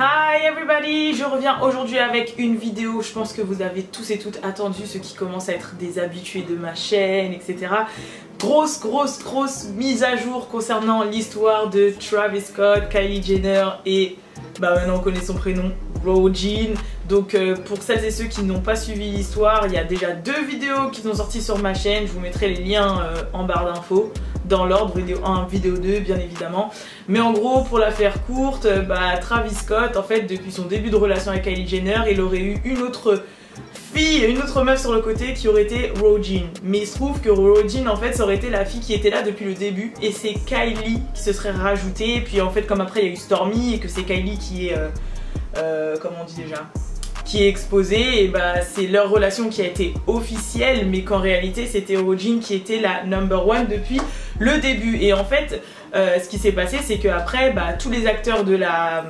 Hi everybody, je reviens aujourd'hui avec une vidéo, je pense que vous avez tous et toutes attendu, ceux qui commencent à être des habitués de ma chaîne, etc. Grosse mise à jour concernant l'histoire de Travis Scott, Kylie Jenner et maintenant on connaît son prénom, Roujin. Donc pour celles et ceux qui n'ont pas suivi l'histoire, il y a déjà 2 vidéos qui sont sorties sur ma chaîne, je vous mettrai les liens en barre d'infos. Dans l'ordre, vidéo 1, vidéo 2 bien évidemment. Mais en gros, pour la faire courte, Travis Scott, en fait, depuis son début de relation avec Kylie Jenner, il aurait eu une autre fille, une autre meuf sur le côté qui aurait été Roujin. Mais il se trouve que Roujin, en fait, ça aurait été la fille qui était là depuis le début. Et c'est Kylie qui se serait rajoutée. Et puis en fait, comme après il y a eu Stormi et que c'est Kylie qui est... comment on dit déjà, qui est exposée, et c'est leur relation qui a été officielle, mais qu'en réalité c'était Roujin qui était la number one depuis le début. Et en fait ce qui s'est passé, c'est qu'après tous les acteurs de la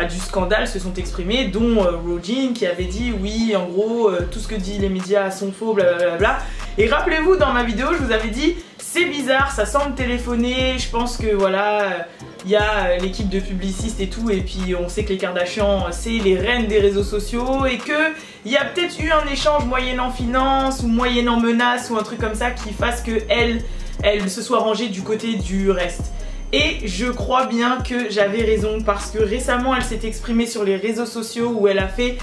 du scandale se sont exprimés, dont Roujin qui avait dit oui, en gros tout ce que disent les médias sont faux, blablabla. Et rappelez-vous, dans ma vidéo je vous avais dit c'est bizarre, ça semble téléphoné, je pense que voilà, il y a l'équipe de publicistes et tout, et puis on sait que les Kardashians c'est les reines des réseaux sociaux, et que il y a peut-être eu un échange moyennant finance ou moyennant menace ou un truc comme ça qui fasse que elle se soit rangée du côté du reste. Et je crois bien que j'avais raison, parce que récemment elle s'est exprimée sur les réseaux sociaux où elle a fait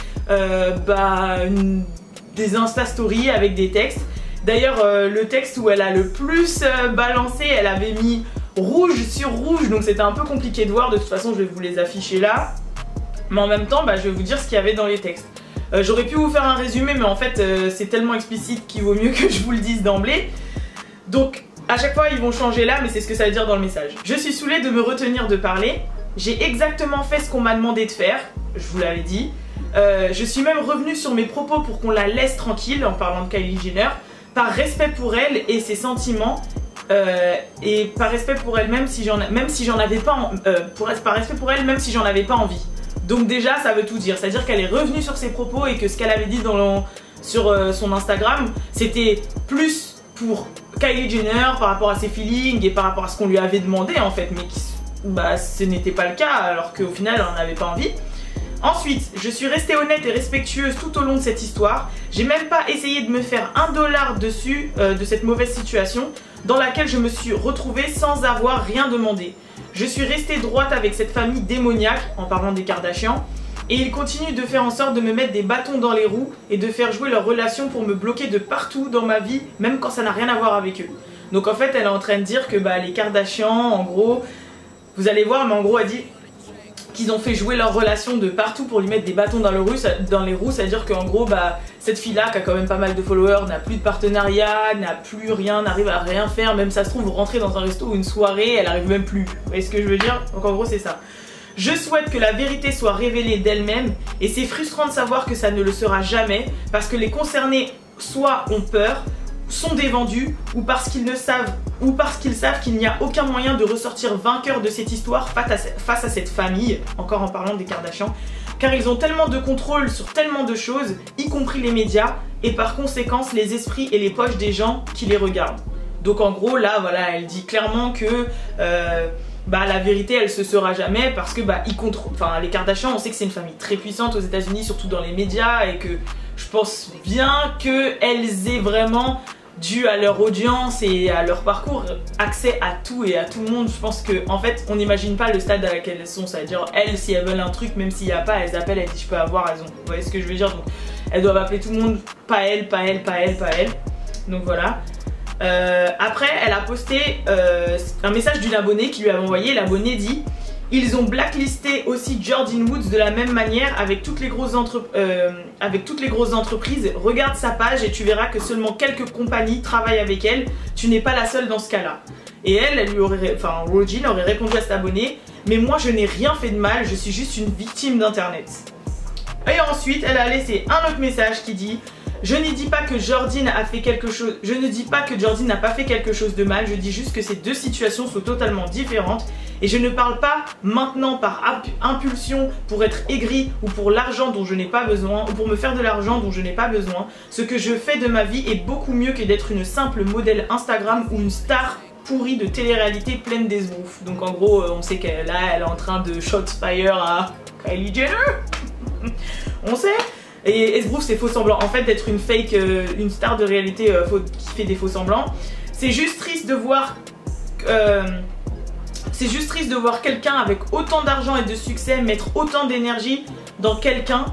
des Insta Stories avec des textes. D'ailleurs le texte où elle a le plus balancé, elle avait mis rouge sur rouge, donc c'était un peu compliqué de voir. De toute façon je vais vous les afficher là, mais en même temps je vais vous dire ce qu'il y avait dans les textes. J'aurais pu vous faire un résumé, mais en fait c'est tellement explicite qu'il vaut mieux que je vous le dise d'emblée. Donc à chaque fois ils vont changer là, mais c'est ce que ça veut dire dans le message. Je suis saoulée de me retenir de parler, j'ai exactement fait ce qu'on m'a demandé de faire, je vous l'avais dit. Je suis même revenue sur mes propos pour qu'on la laisse tranquille, en parlant de Kylie Jenner, par respect pour elle et ses sentiments, et par respect pour elle même si j'en avais pas par respect pour elle même si j'en avais pas envie. Donc déjà ça veut tout dire, c'est à dire qu'elle est revenue sur ses propos et que ce qu'elle avait dit sur son Instagram c'était plus pour Kylie Jenner par rapport à ses feelings et par rapport à ce qu'on lui avait demandé en fait, mais ce n'était pas le cas, alors qu'au final elle en avait pas envie. Ensuite, je suis restée honnête et respectueuse tout au long de cette histoire. J'ai même pas essayé de me faire $1 dessus de cette mauvaise situation dans laquelle je me suis retrouvée sans avoir rien demandé. Je suis restée droite avec cette famille démoniaque, en parlant des Kardashians, et ils continuent de faire en sorte de me mettre des bâtons dans les roues et de faire jouer leur relation pour me bloquer de partout dans ma vie, même quand ça n'a rien à voir avec eux. Donc en fait, elle est en train de dire que les Kardashians, en gros, vous allez voir, mais en gros, elle dit qu'ils ont fait jouer leur relation de partout pour lui mettre des bâtons dans les roues, c'est-à-dire qu'en gros cette fille-là qui a quand même pas mal de followers n'a plus de partenariat, n'a plus rien, n'arrive à rien faire, même ça se trouve rentrer dans un resto ou une soirée, elle arrive même plus. Vous voyez ce que je veux dire? Donc en gros c'est ça. Je souhaite que la vérité soit révélée d'elle-même, et c'est frustrant de savoir que ça ne le sera jamais, parce que les concernés soit ont peur, sont dévendus, ou parce qu'ils savent qu'il n'y a aucun moyen de ressortir vainqueur de cette histoire face à cette famille, encore en parlant des Kardashians, car ils ont tellement de contrôle sur tellement de choses, y compris les médias, et par conséquent les esprits et les poches des gens qui les regardent. Donc en gros là voilà, elle dit clairement que la vérité elle se saura jamais, parce que ils contrôlent, les Kardashians, on sait que c'est une famille très puissante aux États-Unis, surtout dans les médias, et que je pense bien qu'elles aient vraiment, dû à leur audience et à leur parcours, accès à tout et à tout le monde. Je pense que en fait on n'imagine pas le stade à laquelle elles sont, c'est-à-dire elles, si elles veulent un truc, même s'il n'y a pas, elles appellent, elles disent je peux avoir, elles ont, vous voyez ce que je veux dire. Donc elles doivent appeler tout le monde, pas elle. Donc voilà. Après elle a posté un message d'une abonnée qui lui avait envoyé. L'abonnée dit: ils ont blacklisté aussi Jordyn Woods de la même manière avec toutes les grosses entreprises. Regarde sa page et tu verras que seulement quelques compagnies travaillent avec elle. Tu n'es pas la seule dans ce cas-là. Et Roujin aurait répondu à cet abonné: mais moi je n'ai rien fait de mal, je suis juste une victime d'internet. Et ensuite elle a laissé un autre message qui dit: je ne dis pas que Jordyn a fait quelque chose. Je ne dis pas que Jordyn n'a pas fait quelque chose de mal. Je dis juste que ces deux situations sont totalement différentes. Et je ne parle pas maintenant par impulsion pour être aigri ou pour l'argent dont je n'ai pas besoin, ou pour me faire de l'argent dont je n'ai pas besoin. Ce que je fais de ma vie est beaucoup mieux que d'être une simple modèle Instagram ou une star pourrie de télé-réalité pleine d'esbroufs. Donc en gros, on sait qu'elle elle est en train de shot fire à Kylie Jenner. On sait. Et esbrouf, c'est faux semblant. En fait, d'être une fake, une star de réalité qui fait des faux semblants. C'est juste triste de voir. C'est juste triste de voir quelqu'un avec autant d'argent et de succès mettre autant d'énergie dans quelqu'un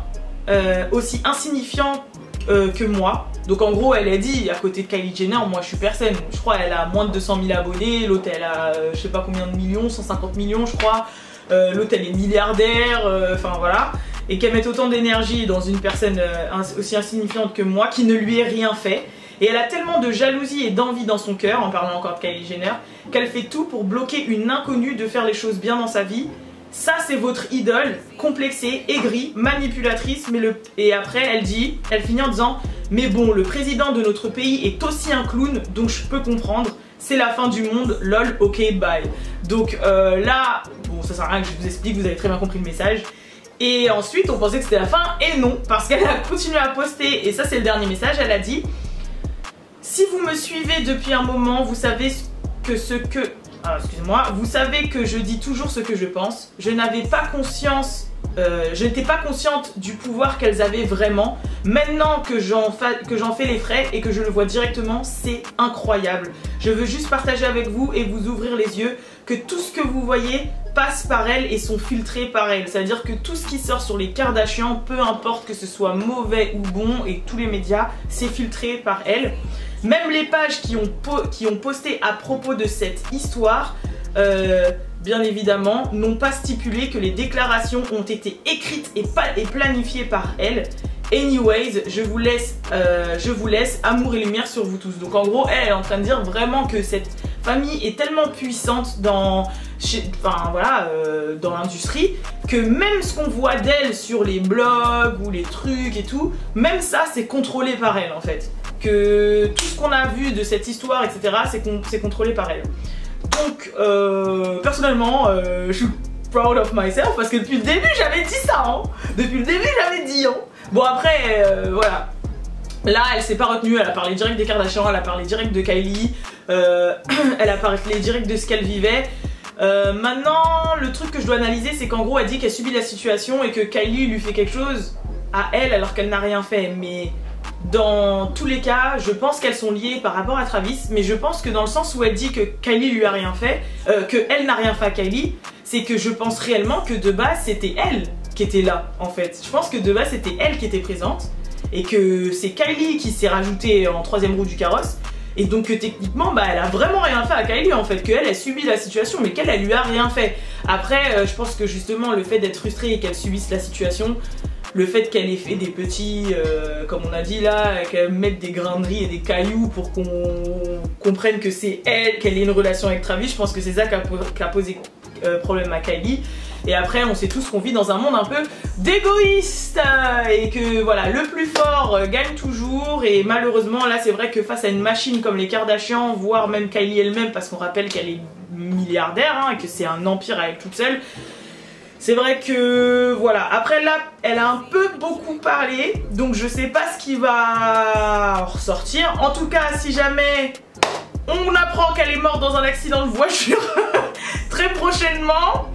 aussi insignifiant que moi. Donc en gros elle a dit, à côté de Kylie Jenner, moi je suis personne. Je crois elle a moins de 200 000 abonnés, l'autre elle a je sais pas combien de millions, 150 millions je crois. L'autre elle est milliardaire, enfin voilà. Et qu'elle mette autant d'énergie dans une personne aussi insignifiante que moi qui ne lui ait rien fait. Et elle a tellement de jalousie et d'envie dans son cœur, en parlant encore de Kylie Jenner, qu'elle fait tout pour bloquer une inconnue de faire les choses bien dans sa vie. Ça c'est votre idole, complexée, aigrie, manipulatrice, et après elle finit en disant « Mais bon, le président de notre pays est aussi un clown, donc je peux comprendre, c'est la fin du monde, lol, ok, bye. » Donc là, bon ça sert à rien que je vous explique, vous avez très bien compris le message. Et ensuite on pensait que c'était la fin, et non, parce qu'elle a continué à poster, et ça c'est le dernier message, elle a dit « Si vous me suivez depuis un moment, vous savez excusez-moi, vous savez que je dis toujours ce que je pense. Je n'avais pas conscience, je n'étais pas consciente du pouvoir qu'elles avaient vraiment. Maintenant que j'en fais les frais et que je le vois directement, c'est incroyable. Je veux juste partager avec vous et vous ouvrir les yeux que tout ce que vous voyez passe par elles et sont filtrés par elles. C'est-à-dire que tout ce qui sort sur les Kardashians, peu importe que ce soit mauvais ou bon, et tous les médias, c'est filtré par elles. Même les pages qui ont posté à propos de cette histoire, bien évidemment, n'ont pas stipulé que les déclarations ont été écrites et planifiées par elle. Anyways, je vous laisse amour et lumière sur vous tous. Donc en gros, elle est en train de dire vraiment que cette famille est tellement puissante dans l'industrie que même ce qu'on voit d'elle sur les blogs ou les trucs et tout, même ça c'est contrôlé par elle en fait. Que tout ce qu'on a vu de cette histoire, etc., c'est contrôlé par elle. Donc, personnellement, je suis proud of myself parce que depuis le début, j'avais dit ça. Hein. Depuis le début, j'avais dit. Hein. Bon, après, voilà. Là, elle s'est pas retenue. Elle a parlé direct des Kardashians, elle a parlé direct de Kylie. Elle a parlé direct de ce qu'elle vivait. Maintenant, le truc que je dois analyser, c'est qu'en gros, elle dit qu'elle subit la situation et que Kylie lui fait quelque chose à elle alors qu'elle n'a rien fait. Mais dans tous les cas, je pense qu'elles sont liées par rapport à Travis, mais je pense que dans le sens où elle dit que Kylie lui a rien fait, qu'elle n'a rien fait à Kylie, c'est que je pense réellement que de base c'était elle qui était là en fait. Je pense que de base c'était elle qui était présente et que c'est Kylie qui s'est rajoutée en troisième roue du carrosse. Et donc que techniquement, bah, elle a vraiment rien fait à Kylie en fait, qu'elle subit la situation mais qu'elle lui a rien fait. Après, je pense que justement le fait d'être frustrée et qu'elle subisse la situation, le fait qu'elle ait fait des petits, comme on a dit là, qu'elle mette des graineries et des cailloux pour qu'on comprenne que c'est elle, qu'elle ait une relation avec Travis, je pense que c'est ça qui a posé problème à Kylie. Et après, on sait tous qu'on vit dans un monde un peu d'égoïstes et que voilà, le plus fort gagne toujours. Et malheureusement, là, c'est vrai que face à une machine comme les Kardashians, voire même Kylie elle-même, parce qu'on rappelle qu'elle est milliardaire hein, et que c'est un empire à elle toute seule. C'est vrai que voilà, après là elle a un peu beaucoup parlé, donc je sais pas ce qui va ressortir. En tout cas, si jamais on apprend qu'elle est morte dans un accident de voiture très prochainement,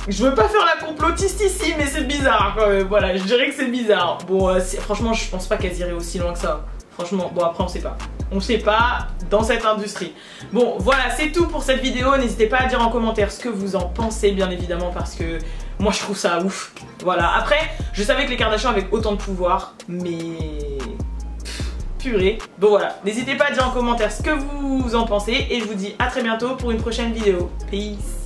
je veux pas faire la complotiste ici, mais c'est bizarre quand même. Voilà, je dirais que c'est bizarre. Bon, franchement, je pense pas qu'elle irait aussi loin que ça. Franchement, bon après on sait pas. On sait pas dans cette industrie. Bon voilà, c'est tout pour cette vidéo. N'hésitez pas à dire en commentaire ce que vous en pensez bien évidemment parce que moi je trouve ça ouf. Voilà, après je savais que les Kardashians avaient autant de pouvoir mais... purée. Bon voilà, n'hésitez pas à dire en commentaire ce que vous en pensez et je vous dis à très bientôt pour une prochaine vidéo. Peace.